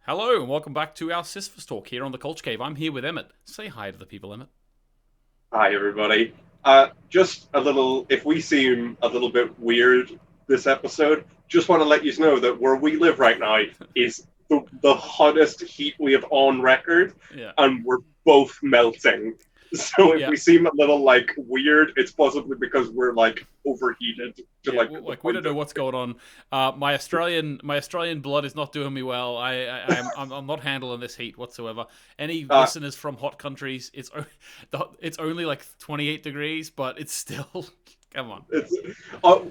Hello and welcome back to our Sisyphus talk here on the Culture Cave. I'm here with Emmett. Say hi to the people, Emmett. Hi, everybody. Just a little, if we seem a little bit weird this episode, just want to let you know that where we live right now is the hottest heat we have on record, Yeah. and we're both melting. So if Yeah. we seem a little like weird, it's possibly because we're like overheated to Yeah, like well, the like we don't point know of. what's going on. My Australian blood is not doing me well. I'm not handling this heat whatsoever. Any Uh, listeners from hot countries, it's only like 28 degrees, but it's still come on. it's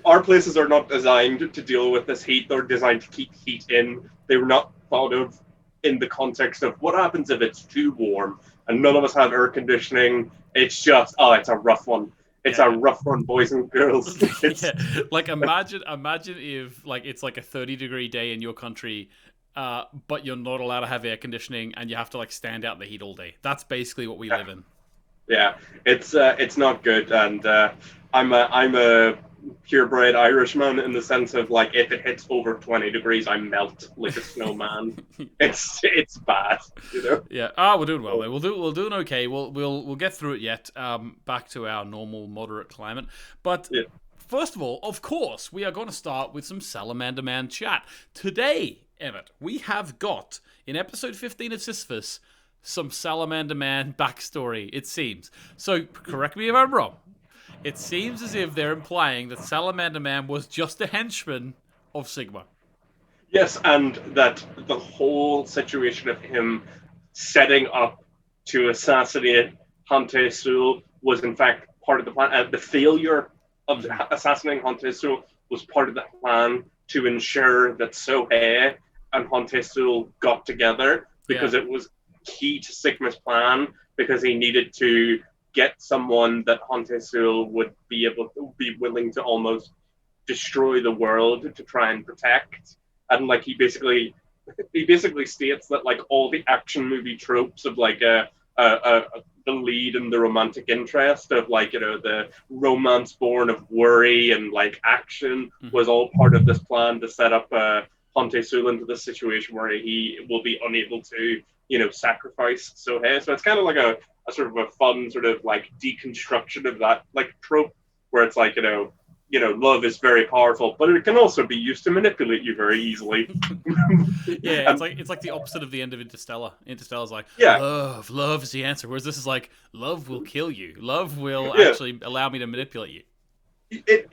our places are not designed to deal with this heat. They're designed to keep heat in. They were not thought of in the context of what happens if it's too warm. And none of us have air conditioning. It's just it's a rough one. It's Yeah, a yeah. rough one, boys and girls. It's Yeah, like imagine if like it's like a 30-degree day in your country, but you're not allowed to have air conditioning and you have to like stand out in the heat all day. That's basically what we live in. yeah, it's not good. And I'm a purebred Irishman in the sense of like if it hits over 20 degrees, I melt like a snowman. Yeah. It's bad, you know. Yeah. We're doing well So, there. We'll doing okay. We'll get through it yet. Back to our normal moderate climate. But yeah. first of all, of course, we are going to start with some Salamander Man chat. Today, Emmett, we have got in episode 15 of Sisyphus some Salamander Man backstory, it seems. So correct me if I'm wrong. It seems as if they're implying that Salamander Man was just a henchman of Sigma. Yes, and that the whole situation of him setting up to assassinate Hante Sul was in fact part of the plan. The failure of Mm-hmm. assassinating Hante Sul was part of the plan to ensure that Sohei and Hante Sul got together Yeah. because it was key to Sigma's plan because he needed to get someone that Hante Sul would be willing to almost destroy the world to try and protect. And like he basically states that like all the action movie tropes of like a the lead and the romantic interest of like the romance born of worry and like action Mm-hmm. was all part of this plan to set up Ponte Sul into this situation where he will be unable to sacrifice Sohei. So it's kind of like a sort of a fun sort of like deconstruction of that like trope where it's like love is very powerful, but it can also be used to manipulate you very easily. Yeah, it's And like the opposite of the end of Interstellar. Interstellar's like yeah, love is the answer, whereas this is like love will kill you. Love will yeah, actually allow me to manipulate you. it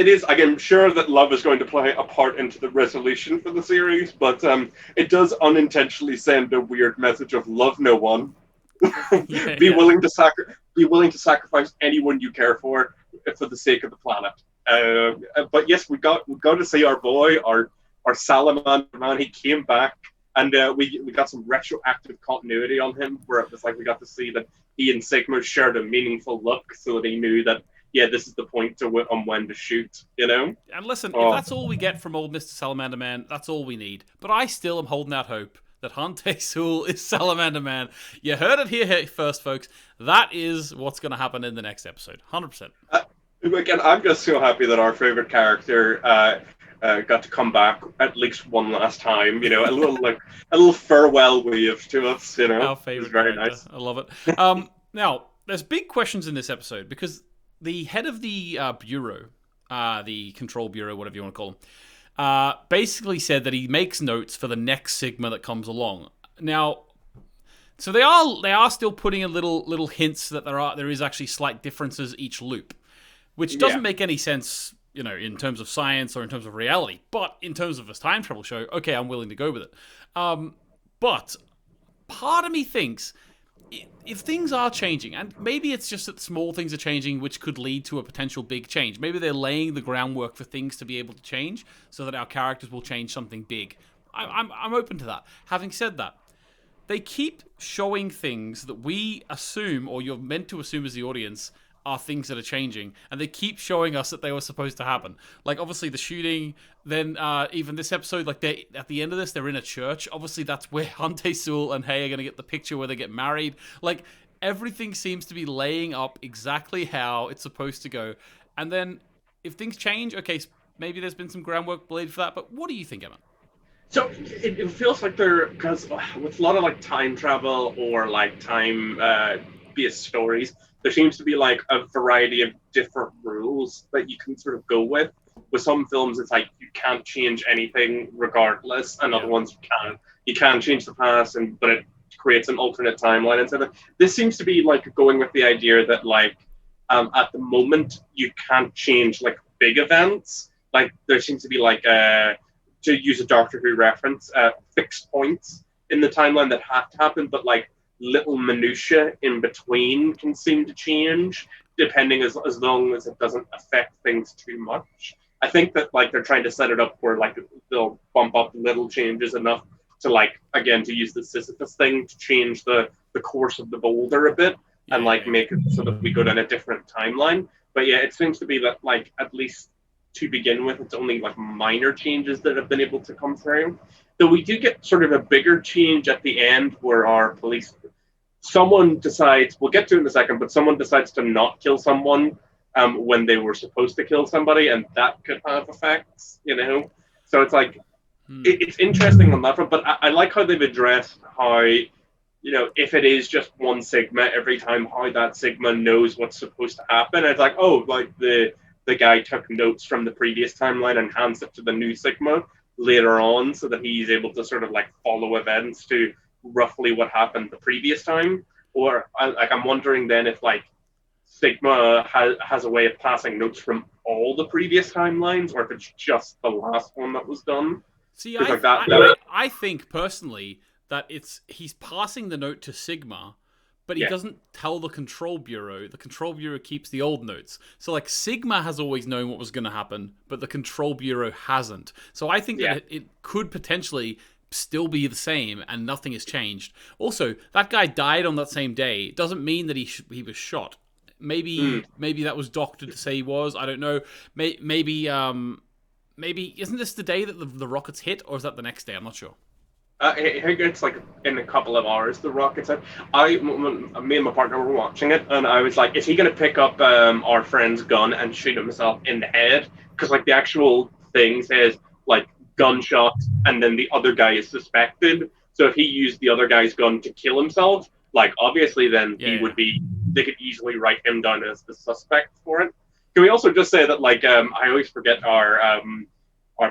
is. I'm sure that love is going to play a part into the resolution for the series, but it does unintentionally send a weird message of love no one. Yeah, be yeah. willing to be willing to sacrifice anyone you care for the sake of the planet. But yes, we got to see our boy, our Salamander Man. He came back, and we got some retroactive continuity on him, where it was like we got to see that he and Sigma shared a meaningful look, so that he knew that this is the point on when to shoot. And listen, if Oh, that's all we get from old Mr. Salamander Man, that's all we need. But I still am holding out hope that Hante Sul is Salamander Man. You heard it here first, folks. That is what's going to happen in the next episode. 100%. again, I'm just so happy that our favorite character got to come back at least one last time. A little farewell wave to us. Our It was favorite very character. nice. I love it. Now, there's big questions in this episode because the head of the bureau, the control bureau, whatever you want to call him, basically said that he makes notes for the next Sigma that comes along. Now, so they are still putting in little hints that there is actually slight differences each loop, which Yeah. doesn't make any sense, in terms of science or in terms of reality. But in terms of a time travel show, okay, I'm willing to go with it. But part of me thinks if things are changing, and maybe it's just that small things are changing, which could lead to a potential big change. Maybe they're laying the groundwork for things to be able to change, so that our characters will change something big. I'm open to that. Having said that, they keep showing things that we assume, or you're meant to assume as the audience, are things that are changing, and they keep showing us that they were supposed to happen. Like obviously the shooting, then even this episode, like they at the end of this, they're in a church. Obviously that's where Hante Sul and Hay are gonna get the picture where they get married. Like everything seems to be laying up exactly how it's supposed to go. And then if things change, okay, maybe there's been some groundwork laid for that. But what do you think, Emma? So it feels like they're because with a lot of like time travel or like time based stories, there seems to be like a variety of different rules that you can sort of go with. With some films, it's like you can't change anything regardless, and other Yeah. ones you can. You can change the past, and but it creates an alternate timeline and stuff. This seems to be like going with the idea that like at the moment you can't change like big events. Like there seems to be like a to use a Doctor Who reference, fixed points in the timeline that have to happen, but like little minutia in between can seem to change, depending as long as it doesn't affect things too much. I think that like they're trying to set it up where like they'll bump up little changes enough to like again to use the Sisyphus thing to change the course of the boulder a bit Yeah, and yeah, like yeah. make it so that we go down a different timeline. But yeah, it seems to be that like at least to begin with. It's only like minor changes that have been able to come through. Though we do get sort of a bigger change at the end where our police, someone decides, we'll get to it in a second, but someone decides to not kill someone when they were supposed to kill somebody, and that could have effects, you know? So it's like, Hmm. it's interesting on that front, but I like how they've addressed how, you know, if it is just one Sigma every time, how that Sigma knows what's supposed to happen. It's like, oh, like the guy took notes from the previous timeline and hands it to the new Sigma later on, so that he's able to sort of like follow events to roughly what happened the previous time. Or like I'm wondering then if like Sigma has a way of passing notes from all the previous timelines, or if it's just the last one that was done. See, Because I, like th- that, that I think personally that he's passing the note to Sigma, but he yeah, doesn't tell the control bureau. The control bureau keeps the old notes. So like Sigma has always known what was going to happen, but the control bureau hasn't. So I think that yeah, it could potentially still be the same and nothing has changed. Also, that guy died on that same day. It doesn't mean that he was shot. mm. Maybe that was doctored to say he was. I don't know. Maybe isn't this the day that the rockets hit, or is that the next day? I'm not sure. It's like in a couple of hours. The rockets. Me and my partner were watching it, and I was like, "Is he going to pick up our friend's gun and shoot himself in the head?" Because like the actual thing says like Mm-hmm. gunshot, and then the other guy is suspected. So if he used the other guy's gun to kill himself, like obviously then Yeah, he yeah, would be. They could easily write him down as the suspect for it. Can we also just say that like I always forget our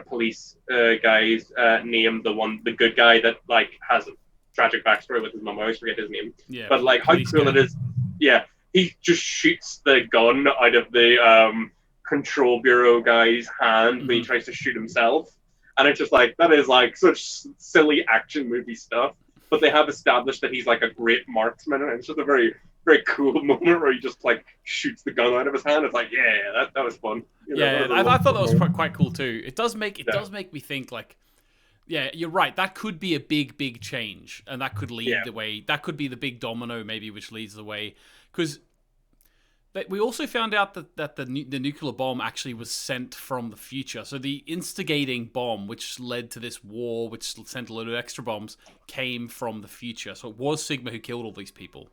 police guy's name, the good guy that like has a tragic backstory with his mom. I always forget his name, yeah. but like how Police cool it guy. is. Yeah, he just shoots the gun out of the control bureau guy's hand when he Mm-hmm. tries to shoot himself, and it's just like that is like such silly action movie stuff. But they have established that he's like a great marksman, and it's just a very cool moment where he just like shoots the gun out of his hand. It's like, yeah, that was fun. You know, that Yeah, was a I lot thought of that was fun. quite cool too. It Yeah, does make me think like, yeah, you're right. That could be a big change, and that could lead yeah, the way. That could be the big domino, maybe, which leads the way. Because we also found out that the nuclear bomb actually was sent from the future. So the instigating bomb, which led to this war, which sent a load of extra bombs, came from the future. So it was Sigma who killed all these people.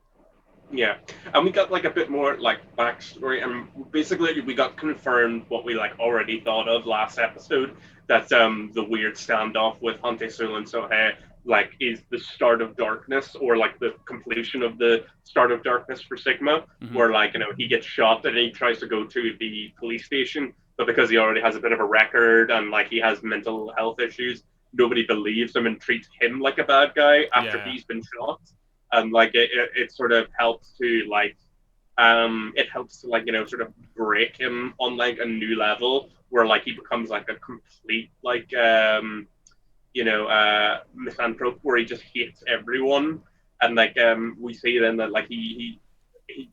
yeah. And we got like a bit more like backstory, and basically we got confirmed what we like already thought of last episode. That the weird standoff with Hante Sul and Sohei like is the start of darkness, or like the completion of the start of darkness for Sigma, Hmm. where like you know he gets shot and he tries to go to the police station, but because he already has a bit of a record and like he has mental health issues, nobody believes him and treats him like a bad guy after Yeah. he's been shot. And like it sort of helps to like it helps to like you know sort of break him on like a new level where like he becomes like a complete like you know misanthrope where he just hates everyone. And like we see then that like he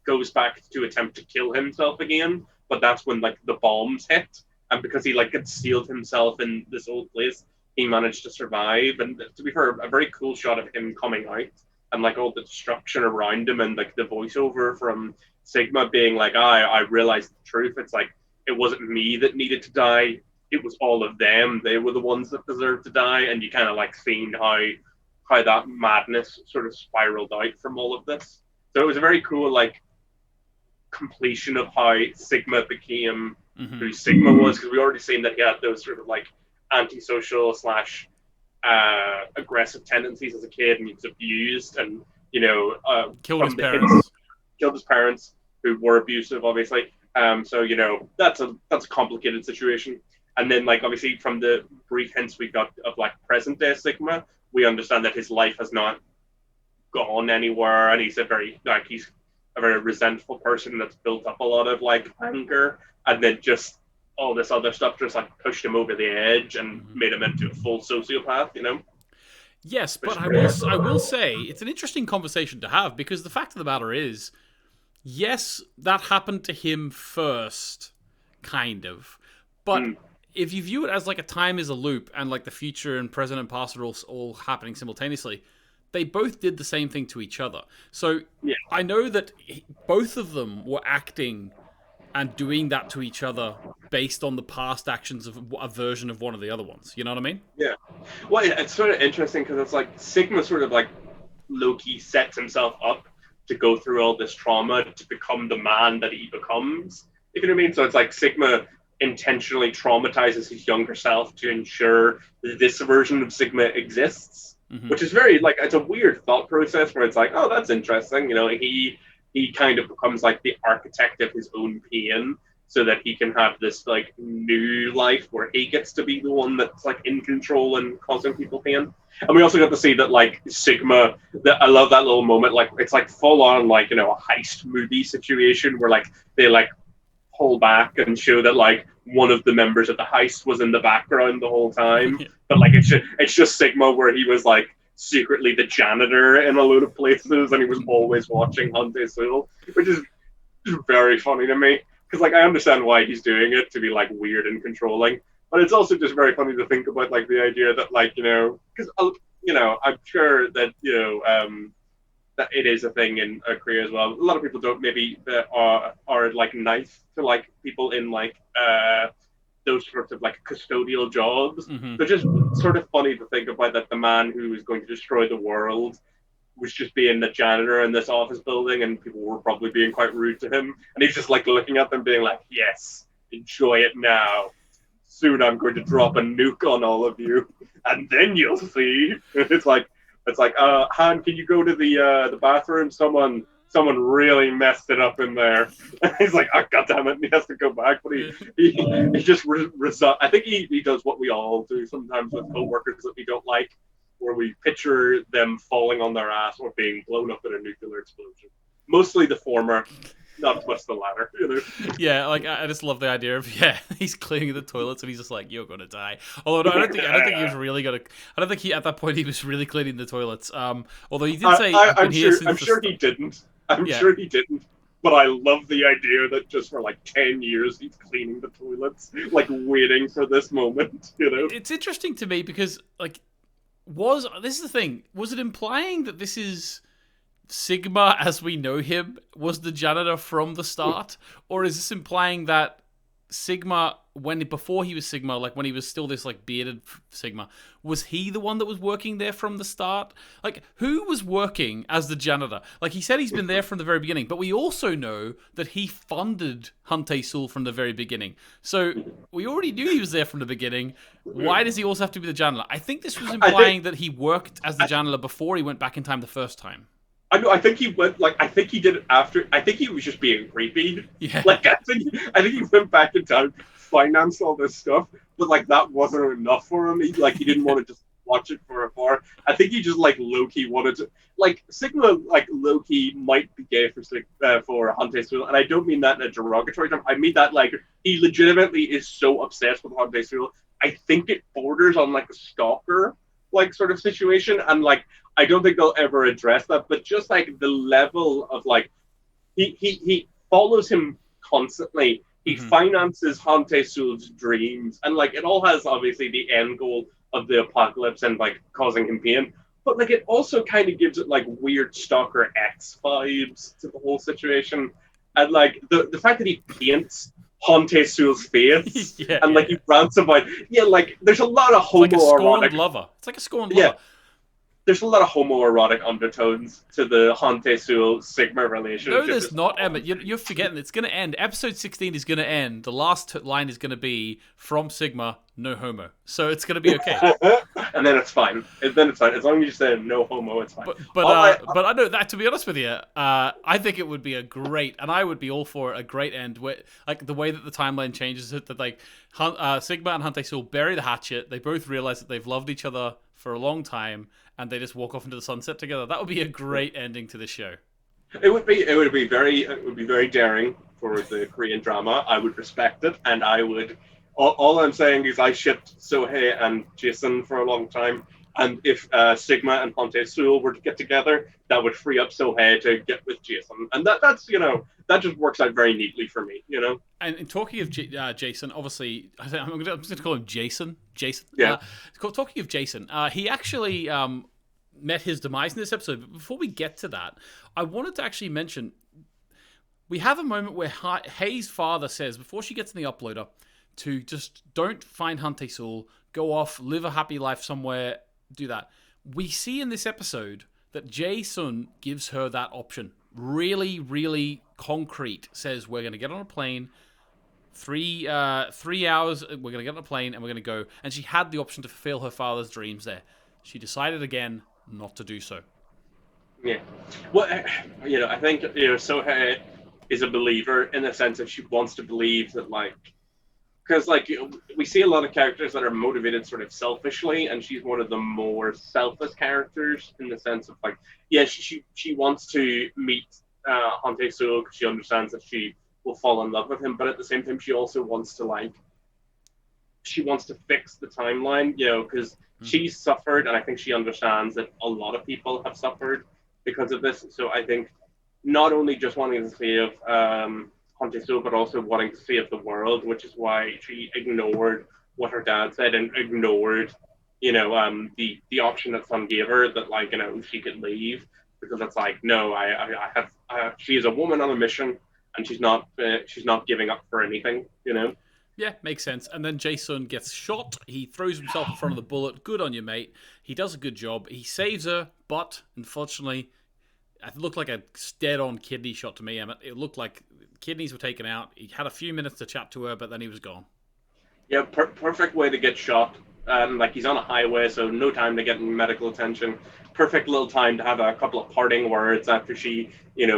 goes back to attempt to kill himself again, but that's when like the bombs hit, and because he like concealed himself in this old place, he managed to survive. And to be fair, a very cool shot of him coming out and like all the destruction around him, and like the voiceover from Sigma being like, I realized the truth. It's like it wasn't me that needed to die. It was all of them. They were the ones that deserved to die. And you kind of like seen how that madness sort of spiraled out from all of this. So it was a very cool like completion of how Sigma became Hmm. who Sigma was, because we already seen that he had those sort of like antisocial slash aggressive tendencies as a kid, and he was abused, and Killed his from parents. killed his parents who were abusive, obviously. So that's a complicated situation. And then like obviously from the brief hints we got of like present day Sigma, we understand that his life has not gone anywhere, and he's a very resentful person that's built up a lot of like anger, and then just all this other stuff just like pushed him over the edge and made him into a full sociopath. Yes, Which but is I will say it's an interesting conversation to have, because the fact of the matter is, yes, that happened to him first, kind of, but if you view it as like a time is a loop and like the future and present and past are all happening simultaneously, they both did the same thing to each other. So yeah. I know that both of them were acting and doing that to each other based on the past actions of a version of one of the other ones. You know what I mean? Yeah. Well, it's sort of interesting because it's like Sigma sort of like low-key sets himself up to go through all this trauma to become the man that he becomes. You know what I mean? So it's like Sigma intentionally traumatizes his younger self to ensure that this version of Sigma exists, which is very like, it's a weird thought process where it's like, oh, that's interesting. He kind of becomes like the architect of his own pain, so that he can have this like new life where he gets to be the one that's like in control and causing people pain. And we also got to see that like Sigma, that I love that little moment, like it's like full on like a heist movie situation where like they like pull back and show that like one of the members of the heist was in the background the whole time, but like it's just Sigma where he was like secretly the janitor in a load of places, and he was always watching Hante Sul, which is very funny to me. Because like I understand why he's doing it, to be like weird and controlling, but it's also just very funny to think about like the idea that like because I'm sure that that it is a thing in Korea as well. A lot of people don't maybe are like nice to like people in like those sorts of like custodial jobs. They're just sort of funny to think about that the man who is going to destroy the world was just being the janitor in this office building, and people were probably being quite rude to him. And he's just like looking at them being like, yes, enjoy it now. Soon I'm going to drop a nuke on all of you, and then you'll see. It's like, Han, can you go to the bathroom? Someone really messed it up in there. And he's like, oh, God damn it. And he has to go back. But he just I think he does what we all do sometimes with coworkers that we don't like, where we picture them falling on their ass or being blown up in a nuclear explosion. Mostly the former, not much the latter. Yeah, like I just love the idea of he's cleaning the toilets and he's just like, you're gonna die. Although I don't think he was really gonna. I don't think at that point he was really cleaning the toilets. Although he did say, I'm sure he didn't. I'm sure he didn't. But I love the idea that just for like 10 years he's cleaning the toilets, like waiting for this moment. It's interesting to me because like. This is the thing, was it implying that this is Sigma as we know him was the janitor from the start? Or is this implying that Sigma, before he was Sigma, like when he was still this like bearded Sigma, was he the one that was working there from the start? Like, who was working as the janitor? Like, he said he's been there from the very beginning, but we also know that he funded Hante Sul from the very beginning. So we already knew he was there from the beginning. Why does he also have to be the janitor? I think this was implying that he worked as the janitor before he went back in time the first time. I think he went I think he did it after. I think he was just being creepy. Yeah. Like I think he went back in time, financed all this stuff, but like that wasn't enough for him. He didn't want to just watch it for afar. I think he just like low key wanted to like Sigma like low key might be gay for Hante Sul, and I don't mean that in a derogatory term. I mean that like he legitimately is so obsessed with Hante Sul. I think it borders on like a stalker like sort of situation, and like I don't think they'll ever address that, but just like the level of like he follows him constantly. He finances Hante Sul's dreams, and like it all has obviously the end goal of the apocalypse and like causing him pain, but like it also kind of gives it like weird Stalker X vibes to the whole situation, and like the fact that he paints Hante Sul's face and he rants about like there's a lot of homoerotic. It's like a scorned lover. It's like a scorned lover. there's a lot of homoerotic undertones to the Hante Sul Sigma No, relationship. there's not, Emmett. You're forgetting. It's going to end. Episode 16 is going to end. The last line is going to be from Sigma, no homo. So it's going to be okay. And then it's fine. Then it's fine. As long as you say no homo, it's fine. But I know that, to be honest with you, I think it would be a great, and I would be all for a great end where, like, the way that the timeline changes it, that like Sigma and Hante Sul bury the hatchet. They both realize that they've loved each other for a long time, and they just walk off into the sunset together. That would be a great ending to the show. It would be very daring for the Korean drama. I would respect it, and I would. All I'm saying is I shipped Sohei and Jason for a long time, and if Sigma and Hante Sul were to get together, that would free up Sohei to get with Jason, and that's that just works out very neatly for me. And in talking of Jason, obviously, I'm just going to call him Jason. Jason. Yeah. Talking of Jason, he actually met his demise in this episode. But before we get to that, I wanted to actually mention we have a moment where Hayes' father says, before she gets in the uploader, to just don't find Hante Sul, go off, live a happy life somewhere, do that. We see in this episode that Jae-sun gives her that option. Really, really concrete. Says, we're going to get on a plane, 3 hours, we're going to get on a plane and we're going to go. And she had the option to fulfill her father's dreams there. She decided again not to do so. Yeah. Well, I think, Sohei is a believer in the sense that she wants to believe that, like, because, like, we see a lot of characters that are motivated sort of selfishly, and she's one of the more selfless characters in the sense of, like, yeah, she wants to meet Hante Sul because she understands that she will fall in love with him, but at the same time, she also wants to, like, she wants to fix the timeline, because she's suffered, and I think she understands that a lot of people have suffered because of this. So I think not only just wanting to save Hante Sul, but also wanting to save the world, which is why she ignored what her dad said and ignored, the option that Sun gave her that, like, she could leave, because it's like, no, I have she is a woman on a mission, and she's not giving up for anything. Yeah, makes sense. And then Jason gets shot. He throws himself in front of the bullet. Good on you, mate. He does a good job. He saves her, but unfortunately, it looked like a dead-on kidney shot to me, Emmett. It looked like kidneys were taken out. He had a few minutes to chat to her, but then he was gone. Yeah, perfect way to get shot. Like, he's on a highway, so no time to get medical attention. Perfect little time to have a couple of parting words after she,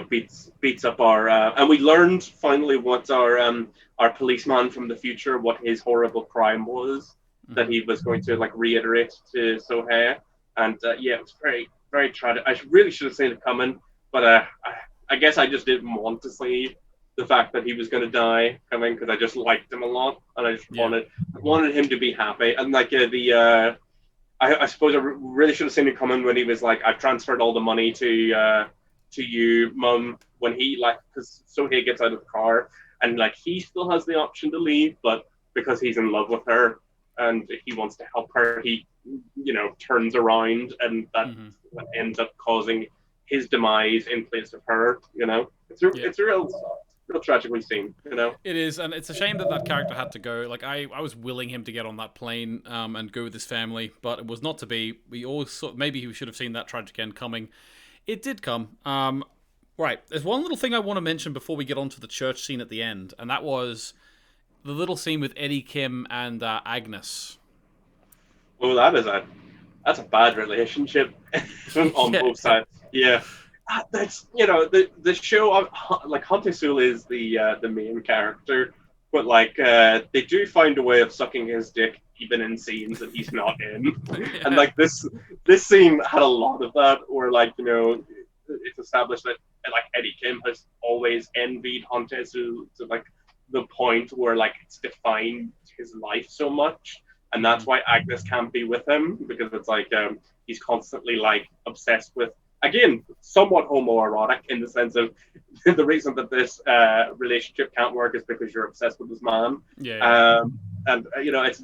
beats up our. And we learned finally what our policeman from the future, what his horrible crime was, that he was going to, like, reiterate to Sohei. And yeah, it was very, very tragic. I really should have seen it coming, but I guess I just didn't want to see the fact that he was going to die coming, because I just liked him a lot, and I just wanted him to be happy. And, like, I suppose I really should have seen it coming when he was like, I've transferred all the money to you, Mum, when he, like, because Sohei gets out of the car, and, like, he still has the option to leave, but because he's in love with her and he wants to help her, he, turns around, and that ends up causing his demise in place of her. It's a real tragically scene. It is, and it's a shame that character had to go. Like, I was willing him to get on that plane and go with his family, but it was not to be. We all maybe we should have seen that tragic end coming. It did come. Right, there's one little thing I want to mention before we get on to the church scene at the end, and that was the little scene with Eddie Kim and Agnes. Well, that's a bad relationship on both sides. Yeah. That's the show, like, Hante Sul is the main character, but, like, they do find a way of sucking his dick even in scenes that he's not in. And, like, this scene had a lot of that, where, like, it's established that, like, Eddie Kim has always envied Hante Sul to, like, the point where, like, it's defined his life so much, and that's why Agnes can't be with him, because it's like he's constantly, like, obsessed with, again, somewhat homoerotic in the sense of the reason that this relationship can't work is because you're obsessed with this man. Yeah. And it's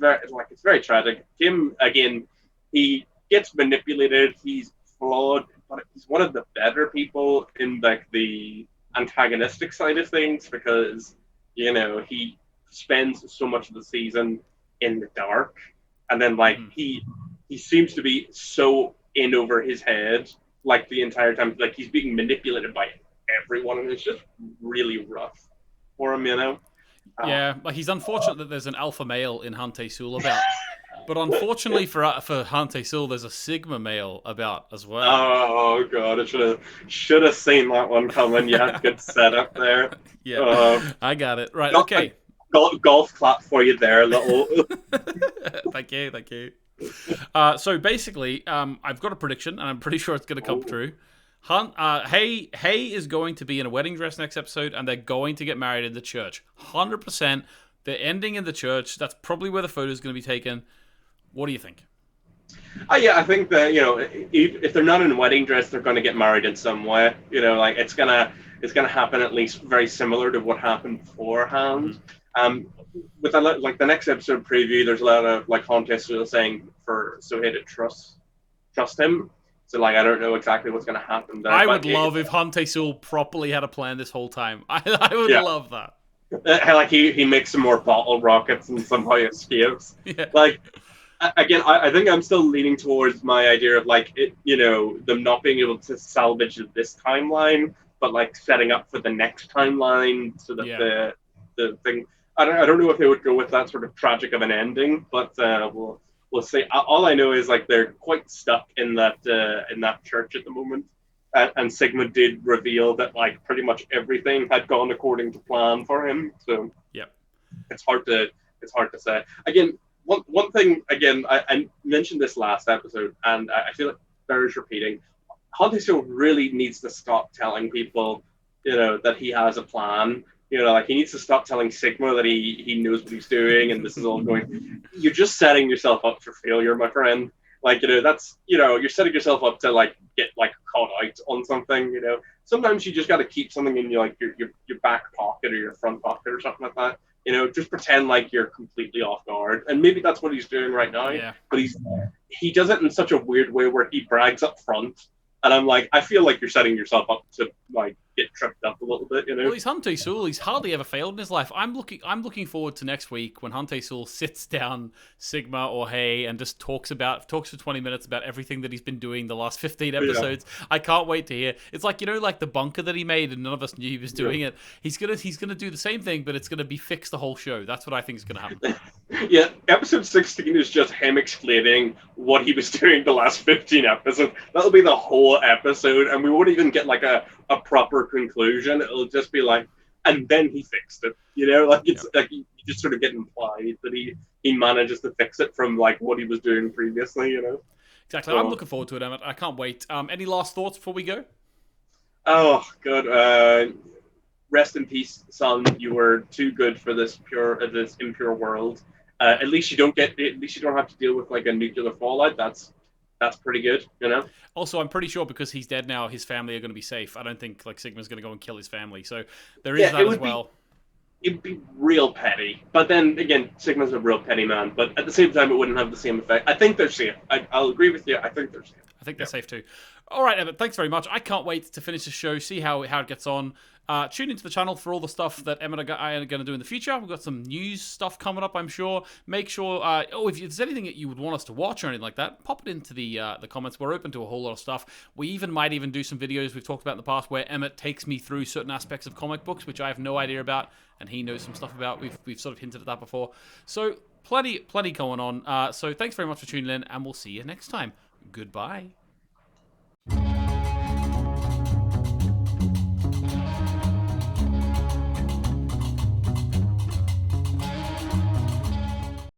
very tragic. Kim, again, he gets manipulated. He's flawed, but he's one of the better people in, like, the antagonistic side of things, because he spends so much of the season in the dark, and then, like, he seems to be so in over his head like the entire time. Like he's being manipulated by everyone, and it's just really rough for him, you know. Yeah, like he's unfortunate that there's an alpha male in Hante Sul about. But unfortunately for Hante Sul, there's a Sigma male about as well. Oh god, I should have seen that one coming. You had good setup there. Yeah, I got it right. Okay, golf clap for you there, little. Thank you. So basically, I've got a prediction, and I'm pretty sure it's going to come true. Hay is going to be in a wedding dress next episode, and they're going to get married in the church. 100%. They're ending in the church. That's probably where the photo is going to be taken. What do you think? Yeah, I think that if they're not in a wedding dress, they're going to get married in some way. Like it's gonna happen at least very similar to what happened beforehand. With like the next episode preview, there's a lot of like Hante Sul saying for Sohei to trust him. So like I don't know exactly what's going to happen there. I would love if Hante Sul properly had a plan this whole time. I would love that. Like he makes some more bottle rockets and somehow escapes. Yeah. Like again, I think I'm still leaning towards my idea of like them not being able to salvage this timeline, but like setting up for the next timeline so that the thing. I don't know if they would go with that sort of tragic of an ending, but we'll see. All I know is like they're quite stuck in that church at the moment, and Sigma did reveal that like pretty much everything had gone according to plan for him. So it's hard to say. Again, one thing again, I mentioned this last episode, and I feel like bears repeating. Hante Sul really needs to stop telling people, that he has a plan. Like he needs to stop telling Sigma that he knows what he's doing and this is all going. You're just setting yourself up for failure, my friend. Like that's you're setting yourself up to like get like caught out on something. Sometimes you just got to keep something in your back pocket or your front pocket or something like that. Just pretend like you're completely off guard, and maybe that's what he's doing right now. Yeah. But he does it in such a weird way where he brags up front. And I'm like, I feel like you're setting yourself up to like get tripped up a little bit, Well, he's Hante Sul. He's hardly ever failed in his life. I'm looking forward to next week when Hante Sul sits down Sigma or Hay and just talks for 20 minutes about everything that he's been doing the last 15 episodes. Yeah. I can't wait to hear. It's like like the bunker that he made and none of us knew he was doing it. He's gonna do the same thing, but it's gonna be fix the whole show. That's what I think is gonna happen. Yeah, episode 16 is just him explaining what he was doing the last 15 episodes. That'll be the whole episode, and we won't even get like a proper conclusion. It'll just be like, and then he fixed it. Like it's like you just sort of get implied that he manages to fix it from like what he was doing previously. Exactly. So, I'm looking forward to it, Emmett. I can't wait. Any last thoughts before we go? Oh, good. Rest in peace, son. You were too good for this impure world. At least you don't have to deal with like a nuclear fallout. That's pretty good, Also, I'm pretty sure because he's dead now, his family are going to be safe. I don't think like Sigma's going to go and kill his family. So there is that as well. It'd be real petty. But then again, Sigma's a real petty man. But at the same time, it wouldn't have the same effect. I think they're safe. I'll agree with you. I think they're safe. I think they're safe too. All right, Emmett, thanks very much. I can't wait to finish the show, see how it gets on. Tune into the channel for all the stuff that Emmett and I are going to do in the future. We've got some news stuff coming up, I'm sure. Make sure, if there's anything that you would want us to watch or anything like that, pop it into the comments. We're open to a whole lot of stuff. We might even do some videos we've talked about in the past where Emmett takes me through certain aspects of comic books, which I have no idea about, and he knows some stuff about. We've sort of hinted at that before. So plenty going on. So thanks very much for tuning in, and we'll see you next time. Goodbye.